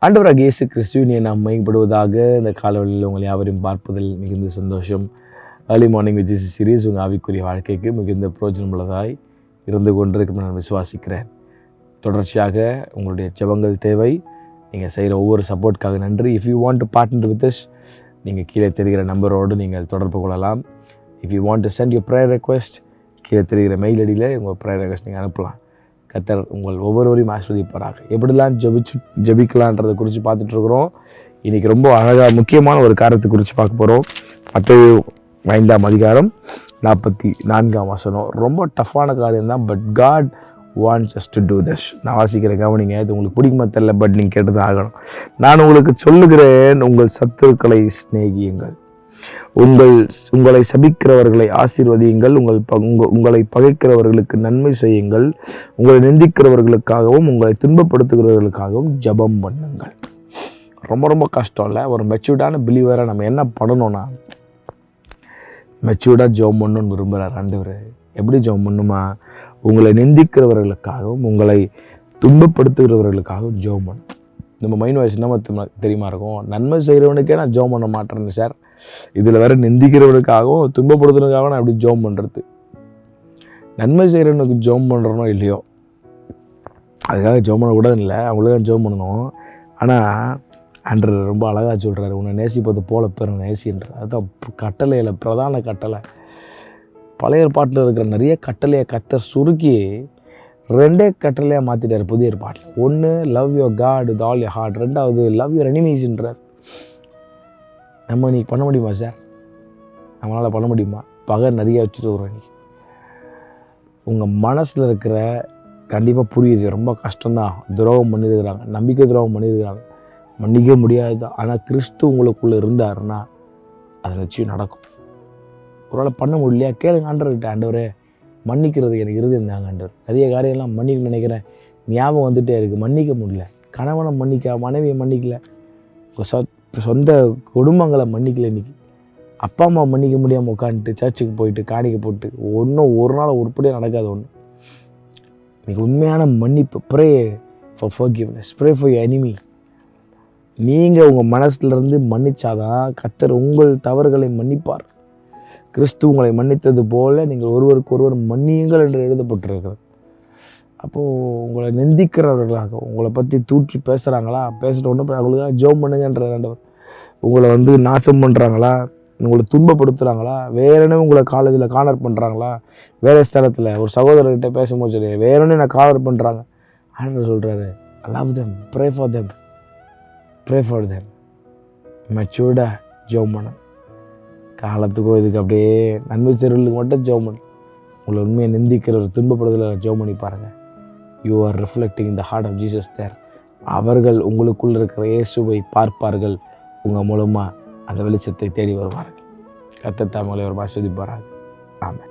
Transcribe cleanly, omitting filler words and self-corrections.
ஆண்டவராகிய இயேசு கிறிஸ்துவின் நாம் மையப்படுவதாக இந்த காலவெளியில் உங்கள் யாவரையும் பார்ப்பதில் மிகுந்த சந்தோஷம். Early morning with Jesus series உங்கள் ஆவிக்குரிய வாழ்க்கைக்கு மிகுந்த பிரயோஜனம் உள்ளதாய் இருந்து கொண்டிருக்கும் நான் விசுவாசிக்கிறேன். தொடர்ச்சியாக உங்களுடைய ஜெபங்கள் தேவை. நீங்கள் செய்கிற ஒவ்வொரு சப்போர்ட்டுக்காக நன்றி. If you want to partner with us, நீங்கள் கீழே தெரிகிற நம்பரோடு நீங்கள் தொடர்பு கொள்ளலாம். If you want to send your prayer request, கீழே தெரிகிற மெயில் ஐடியில் உங்கள் ப்ரேயர் ரெக்வெஸ்ட் நீங்கள் அனுப்பலாம். கர்த்தர் உங்கள் ஒவ்வொருவரையும் ஆசீர்வதிப்பாராக. எப்படிலாம் ஜெபிக்கலான்றதை குறித்து பார்த்துட்ருக்குறோம். இன்றைக்கி ரொம்ப அழகாக முக்கியமான ஒரு காரியத்தை குறித்து பார்க்க போகிறோம். மத்தேயு 5:44 ரொம்ப டஃப்பான காரியம் தான். But God wants us to do this. நான் வாசிக்கிற கவனிங்க. இது உங்களுக்கு பிடிக்குமா தெரியல, பட் நீங்கள் கேட்டு தான் ஆகணும். நான் உங்களுக்கு சொல்லுகிறேன், உங்கள் சத்துருக்களை சிநேகியுங்கள், உங்களை சபிக்கிறவர்களை ஆசீர்வதியுங்கள், உங்களை பகைக்கிறவர்களுக்கு நன்மை செய்யுங்கள், உங்களை நிந்திக்கிறவர்களுக்காகவும் உங்களை துன்பப்படுத்துகிறவர்களுக்காகவும் ஜெபம் பண்ணுங்கள். ரொம்ப ரொம்ப கஷ்டம் இல்லை? ஒரு மெச்சூர்டான பிலீவராக நம்ம என்ன பண்ணணும்னா, மெச்சூர்டாக ஜெபம் பண்ணணும்னு விரும்புகிறார் ஆண்டவர். எப்படி ஜெபம் பண்ணுமா? உங்களை நிந்திக்கிறவர்களுக்காகவும் உங்களை துன்பப்படுத்துகிறவர்களுக்காகவும் ஜெபம் பண்ணணும். நம்ம மைண்ட் வாய்ஸ் என்ன தெரியுமா இருக்கும்? நன்மை செய்கிறவனுக்கே நான் ஜெபம் பண்ண மாட்டேறேன்னு சார், இதில் வேறு நிந்திக்கிறவனுக்காகவும் துன்பப்படுத்துறதுக்காகவும் நான் எப்படி ஜெபம் பண்ணுறது? நன்மை செய்கிறவனுக்கு ஜெபம் பண்ணுறனோ இல்லையோ, அதுக்காக ஜெபம் பண்ணக்கூடாது இல்லை, அவங்களுக்காக ஜெபம் பண்ணணும். ஆனால் ஆண்டவர் ரொம்ப அழகாக சொல்கிறாரு, உன்னை நேசிப்பது போல பிற நேசின்றார். அதுதான் கட்டளையில் பிரதான கட்டளை. பழைய ஏற்பாட்டில் இருக்கிற நிறைய கட்டளையை கர்த்தர் சுருக்கி 2 கட்டளையாக மாற்றிட்டார் புதிய ஏற்பாட்டில். ஒன்று, love your God with all your heart. 2வது, லவ் யுவர் எனிமீஸ்ன்றார். நம்ம இன்றைக்கி பண்ண முடியுமா சார்? நம்மளால் பண்ண முடியுமா? பகை நிறைய வச்சுட்டு வரும். இன்றைக்கி உங்கள் மனசில் இருக்கிற கண்டிப்பாக புரியுது, ரொம்ப கஷ்டம்தான். துரோகம் பண்ணியிருக்கிறாங்க, நம்பிக்கை துரோகம் பண்ணியிருக்கிறாங்க, மன்னிக்க முடியாது தான். ஆனால் கிறிஸ்து உங்களுக்குள்ளே இருந்தாருன்னா அது நிச்சயம் நடக்கும். ஒரு வேளை பண்ண முடியலையா, கேளுங்க ஆண்டவர்கிட்ட. ஆண்டவரே, மன்னிக்கிறது எனக்கு இருந்தது தாங்க ஆண்டவர். நிறைய காரியம்லாம் மன்னிக்க நினைக்கிறேன், ஞாபகம் வந்துகிட்டே இருக்குது, மன்னிக்க முடியல. கணவனை மன்னிக்க, மனைவியை மன்னிக்கல, சொந்த குடும்பங்களை மன்னிக்கல. இன்றைக்கி அப்பா அம்மா மன்னிக்க முடியாமல் உட்காந்துட்டு சர்ச்சுக்கு போயிட்டு காணிக்க போட்டு ஒரு நாள் உருப்படியாக நடக்காது. இன்றைக்கி உண்மையான மன்னிப்பு. Pray for forgiveness, pray for your enemy. நீங்கள் உங்கள் மனசுலேருந்து மன்னிச்சாதான் கர்த்தர் உங்கள் தவறுகளை மன்னிப்பார். கிறிஸ்து உங்களை மன்னித்தது போல நீங்கள் ஒருவருக்கு ஒருவர் மன்னியுங்கள் என்று எழுதப்பட்டிருக்கிறது. அப்போது உங்களை நிந்திக்கிறவர்களாக, உங்களை பற்றி தூற்றி பேசுகிறாங்களா, பேசிட்டு ஒன்று அவங்களுக்காக ஜெபம் பண்ணுங்கன்ற ஆண்டவர். உங்களை நாசம் பண்ணுறாங்களா, உங்களை துன்பப்படுத்துகிறாங்களா, வேறனே உங்களை காலேஜில் கார்னர் பண்ணுறாங்களா, வேலை ஸ்தலத்தில் ஒரு சகோதரர்கிட்ட பேசும்போது சரி வேறனே நான் கார்னர் பண்ணுறாங்க, ஆண்டவர் சொல்கிறாரு, love them, pray for them, pray for them. மெச்சூர்டாக ஜெபம் பண்ண காலத்துக்கும் இதுக்கு அப்படியே நன்மை செய்கிறவர்களுக்கு மட்டும் ஜெபம் பண்ணு. உங்களை உண்மையை நிந்திக்கிற ஒரு துன்பப்படுதலில் ஜெபம் பண்ணி பாருங்கள். You are reflecting the heart of Jesus there. அவர்கள் உங்களுக்குள் இருக்கிற இயேசுவை பார்ப்பார்கள். உங்கள் மூலமாக அந்த வெளிச்சத்தை தேடி வருவார்கள். கர்த்தர் தாமே உங்களை ஆசீர்வதிப்பாராக. ஆமென்.